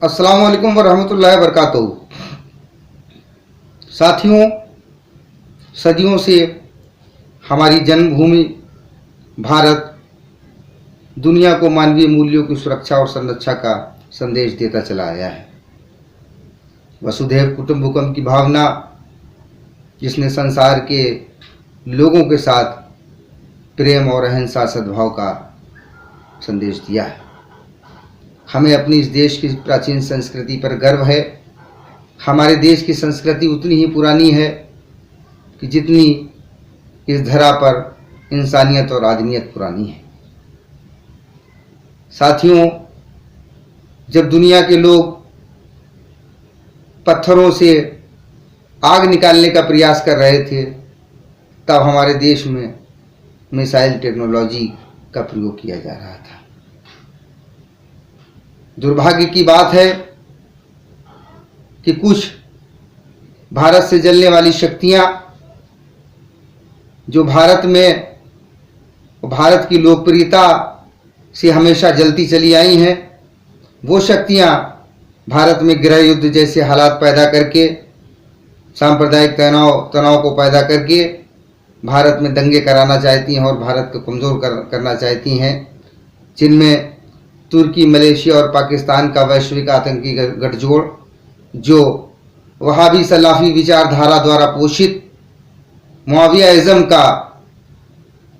अस्सलाम वालेकुम वरहमतुल्लाहि वबरकातुहू। साथियों, सदियों से हमारी जन्मभूमि भारत दुनिया को मानवीय मूल्यों की सुरक्षा और संरक्षा का संदेश देता चला आया है। वसुधैव कुटुंबकम की भावना जिसने संसार के लोगों के साथ प्रेम और अहिंसा सद्भाव का संदेश दिया है। हमें अपनी इस देश की प्राचीन संस्कृति पर गर्व है। हमारे देश की संस्कृति उतनी ही पुरानी है कि जितनी इस धरा पर इंसानियत और आदमियत पुरानी है। साथियों, जब दुनिया के लोग पत्थरों से आग निकालने का प्रयास कर रहे थे, तब हमारे देश में मिसाइल टेक्नोलॉजी का प्रयोग किया जा रहा था। दुर्भाग्य की बात है कि कुछ भारत से जलने वाली शक्तियां जो भारत में भारत की लोकप्रियता से हमेशा जलती चली आई हैं, वो शक्तियां भारत में गृह युद्ध जैसे हालात पैदा करके, सांप्रदायिक तनाव को पैदा करके भारत में दंगे कराना चाहती हैं और भारत को कमज़ोर करना चाहती हैं, जिनमें तुर्की, मलेशिया और पाकिस्तान का वैश्विक आतंकी गठजोड़, जो वहाबी सलाफी विचारधारा द्वारा पोषित मुआविया-इज़्म का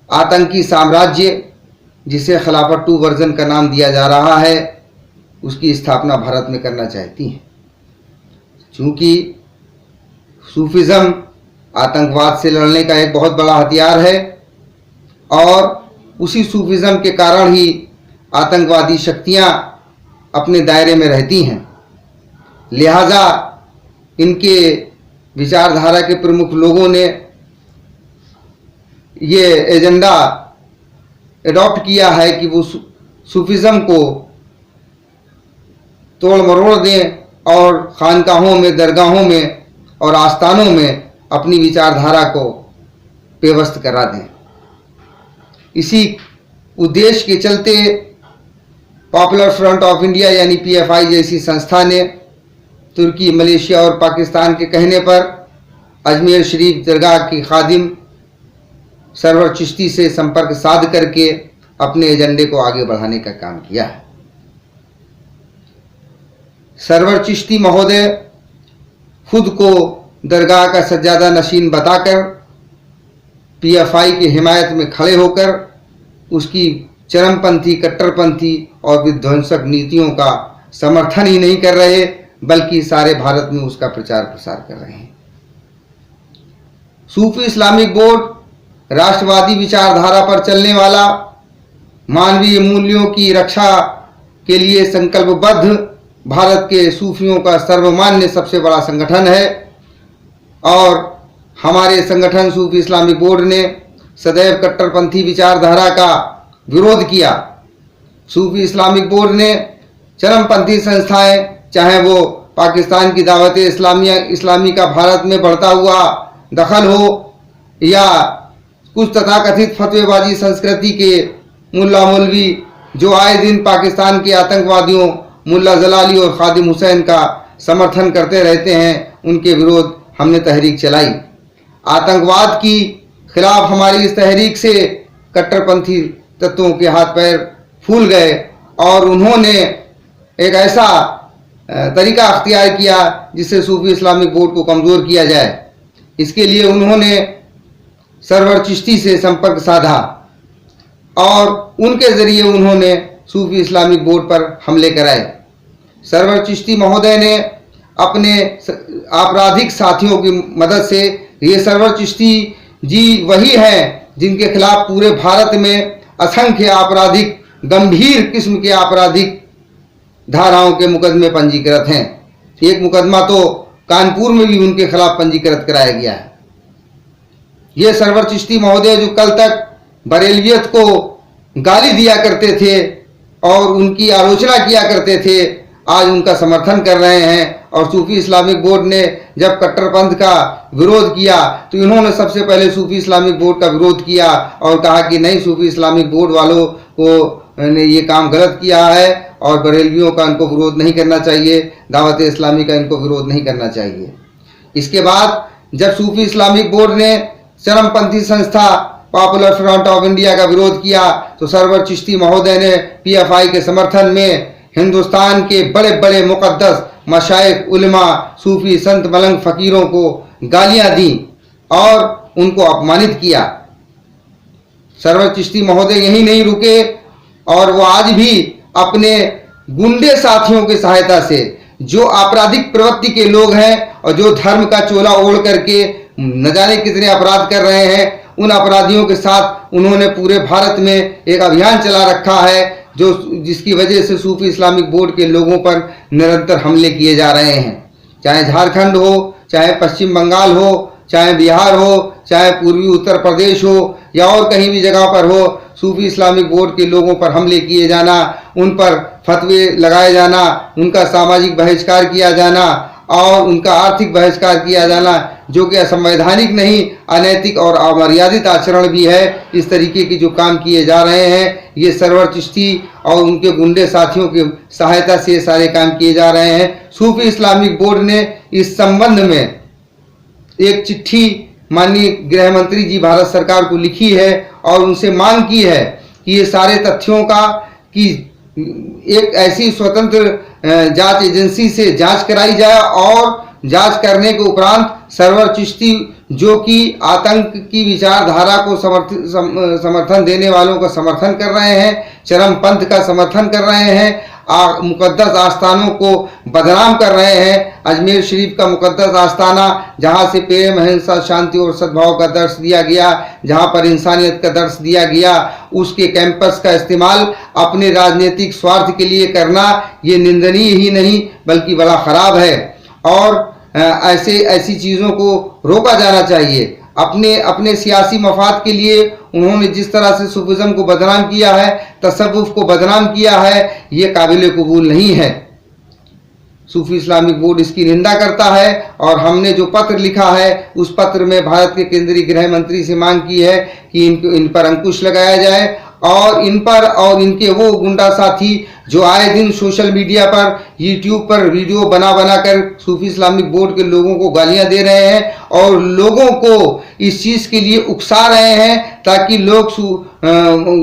आतंकी साम्राज्य, जिसे खिलाफत 2 वर्जन का नाम दिया जा रहा है, उसकी स्थापना भारत में करना चाहती हैं। चूँकि सूफिज़्म आतंकवाद से लड़ने का एक बहुत बड़ा हथियार है और उसी सूफिज़्म के कारण ही आतंकवादी शक्तियां अपने दायरे में रहती हैं। लिहाजा इनके विचारधारा के प्रमुख लोगों ने ये एजेंडा एडॉप्ट किया है कि वो सूफिज़्म को तोड़ मरोड़ दें और खानकाहों में, दरगाहों में और आस्थानों में अपनी विचारधारा को पेवस्त करा दें। इसी उद्देश्य के चलते पॉपुलर फ्रंट ऑफ इंडिया यानी PFI जैसी संस्था ने तुर्की, मलेशिया और पाकिस्तान के कहने पर अजमेर शरीफ दरगाह की खादिम सरवर चिश्ती से संपर्क साध करके अपने एजेंडे को आगे बढ़ाने का काम किया है। सरवर चिश्ती महोदय खुद को दरगाह का सज्जादा नशीन बताकर PFI की हिमायत में खड़े होकर उसकी चरमपंथी, कट्टरपंथी और विध्वंसक नीतियों का समर्थन ही नहीं कर रहे, बल्कि सारे भारत में उसका प्रचार प्रसार कर रहे हैं। सूफी इस्लामिक बोर्ड राष्ट्रवादी विचारधारा पर चलने वाला, मानवीय मूल्यों की रक्षा के लिए संकल्पबद्ध भारत के सूफियों का सर्वमान्य सबसे बड़ा संगठन है और हमारे संगठन सूफी इस्लामिक बोर्ड ने सदैव कट्टरपंथी विचारधारा का विरोध किया। सूफी इस्लामिक बोर्ड ने चरमपंथी संस्थाएं, चाहे वो पाकिस्तान की दावत इस्लामी का भारत में बढ़ता हुआ दखल हो या कुछ तथाकथित फतवेबाजी संस्कृति के मुल्ला मौलवी जो आए दिन पाकिस्तान के आतंकवादियों मुल्ला जलाली और खादिम हुसैन का समर्थन करते रहते हैं, उनके विरोध हमने तहरीक चलाई। आतंकवाद की खिलाफ हमारी इस तहरीक से कट्टरपंथी तत्वों के हाथ पैर फूल गए और उन्होंने एक ऐसा तरीका अख्तियार किया जिससे सूफी इस्लामिक बोर्ड को कमज़ोर किया जाए। इसके लिए उन्होंने सरवर चिश्ती से संपर्क साधा और उनके ज़रिए उन्होंने सूफी इस्लामिक बोर्ड पर हमले कराए। सरवर चिश्ती महोदय ने अपने आपराधिक साथियों की मदद से, ये सरवर चिश्ती जी वही हैं जिनके खिलाफ पूरे भारत में असंख्य आपराधिक, गंभीर किस्म के आपराधिक धाराओं के मुकदमे पंजीकृत हैं। एक मुकदमा तो कानपुर में भी उनके खिलाफ पंजीकृत कराया गया है। ये सरवर चिश्ती महोदय जो कल तक बरेलवियत को गाली दिया करते थे और उनकी आलोचना किया करते थे, आज उनका समर्थन कर रहे हैं। और सूफी इस्लामिक बोर्ड ने जब कट्टरपंथ का विरोध किया तो इन्होंने सबसे पहले सूफी इस्लामिक बोर्ड का विरोध किया और कहा कि नहीं, सूफी इस्लामिक बोर्ड वालों को ने ये काम गलत किया है और बरेलवियों का इनको विरोध नहीं करना चाहिए, दावत इस्लामी का इनको विरोध नहीं करना चाहिए। इसके बाद जब सूफी इस्लामिक बोर्ड ने चरमपंथी संस्था पॉपुलर फ्रंट ऑफ इंडिया का विरोध किया तो सरवर चिश्ती महोदय ने पीएफआई के समर्थन में हिंदुस्तान के बड़े बड़े मुक़द्दस मशाइख, उलमा, सूफी, संत, मलंग, फ़कीरों को गालियां दी और उनको अपमानित किया। सरवर चिश्ती महोदय यही नहीं रुके और वो आज भी अपने गुंडे साथियों की सहायता से, जो आपराधिक प्रवृत्ति के लोग हैं और जो धर्म का चोला ओढ़ करके न जाने कितने अपराध कर रहे हैं, उन अपराधियों के साथ उन्होंने पूरे भारत में एक अभियान चला रखा है जिसकी वजह से सूफी इस्लामिक बोर्ड के लोगों पर निरंतर हमले किए जा रहे हैं। चाहे झारखंड हो, चाहे पश्चिम बंगाल हो, चाहे बिहार हो, चाहे पूर्वी उत्तर प्रदेश हो या और कहीं भी जगह पर हो, सूफी इस्लामिक बोर्ड के लोगों पर हमले किए जाना, उन पर फतवे लगाए जाना, उनका सामाजिक बहिष्कार किया जाना और उनका आर्थिक बहिष्कार किया जाना, जो कि असंवैधानिक नहीं, अनैतिक और अमर्यादित आचरण भी है। इस तरीके के जो काम किए जा रहे हैं, ये सरवर चिश्ती और उनके गुंडे साथियों की सहायता से ये सारे काम किए जा रहे हैं। सूफी इस्लामिक बोर्ड ने इस संबंध में एक चिट्ठी माननीय गृह मंत्री जी भारत सरकार को लिखी है और उनसे मांग की है कि ये सारे तथ्यों का कि एक ऐसी स्वतंत्र जांच एजेंसी से जांच कराई जाए और जांच करने के उपरांत सरवर चिश्ती, जो कि आतंक की विचारधारा को समर्थन देने वालों का समर्थन कर रहे हैं, चरमपंथ का समर्थन कर रहे हैं, मुकद्दस आस्थानों को बदनाम कर रहे हैं। अजमेर शरीफ का मुकद्दस आस्थाना, जहां से प्रेम, अहिंसा, शांति और सद्भाव का दर्श दिया गया, जहां पर इंसानियत का दर्श दिया गया, उसके कैंपस का इस्तेमाल अपने राजनीतिक स्वार्थ के लिए करना ये निंदनीय ही नहीं बल्कि बड़ा खराब है और ऐसी चीज़ों को रोका जाना चाहिए। अपने सियासी मफाद के लिए उन्होंने जिस तरह से सूफिज़्म को बदनाम किया है, तसव्वुफ़ को बदनाम किया है, ये काबिल कबूल नहीं है। सूफी इस्लामिक बोर्ड इसकी निंदा करता है और हमने जो पत्र लिखा है उस पत्र में भारत के केंद्रीय गृह मंत्री से मांग की है कि इन पर अंकुश लगाया जाए और इन पर और इनके वो गुंडा साथी जो आए दिन सोशल मीडिया पर, यूट्यूब पर वीडियो बना कर सूफी इस्लामिक बोर्ड के लोगों को गालियां दे रहे हैं और लोगों को इस चीज़ के लिए उकसा रहे हैं ताकि लोग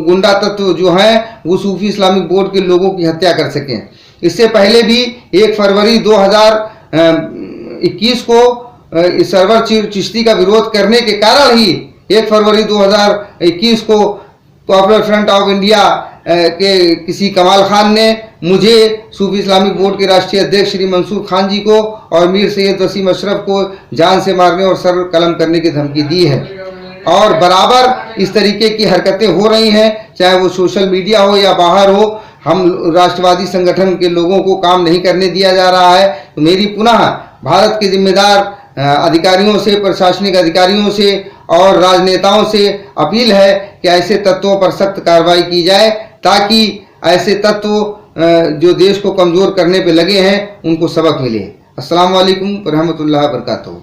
गुंडा तत्व जो हैं वो सूफी इस्लामिक बोर्ड के लोगों की हत्या कर सकें। इससे पहले भी 1 फरवरी 2021 को सरवर चिश्ती का विरोध करने के कारण ही 1 फरवरी 2021 को पॉपुलर फ्रंट ऑफ इंडिया के किसी कमाल खान ने मुझे, सूफी इस्लामिक बोर्ड के राष्ट्रीय अध्यक्ष श्री मंसूर खान जी को और मीर सैयद वसीम अशरफ को जान से मारने और सर कलम करने की धमकी दी है और बराबर इस तरीके की हरकतें हो रही हैं, चाहे वो सोशल मीडिया हो या बाहर हो। हम राष्ट्रवादी संगठन के लोगों को काम नहीं करने दिया जा रहा है। तो मेरी पुनः भारत के जिम्मेदार अधिकारियों से, प्रशासनिक अधिकारियों से और राजनेताओं से अपील है कि ऐसे तत्वों पर सख्त कार्रवाई की जाए ताकि ऐसे तत्व जो देश को कमज़ोर करने पे लगे हैं उनको सबक मिले। अस्सलाम वालेकुम व रहमतुल्लाहि व बरकातहू।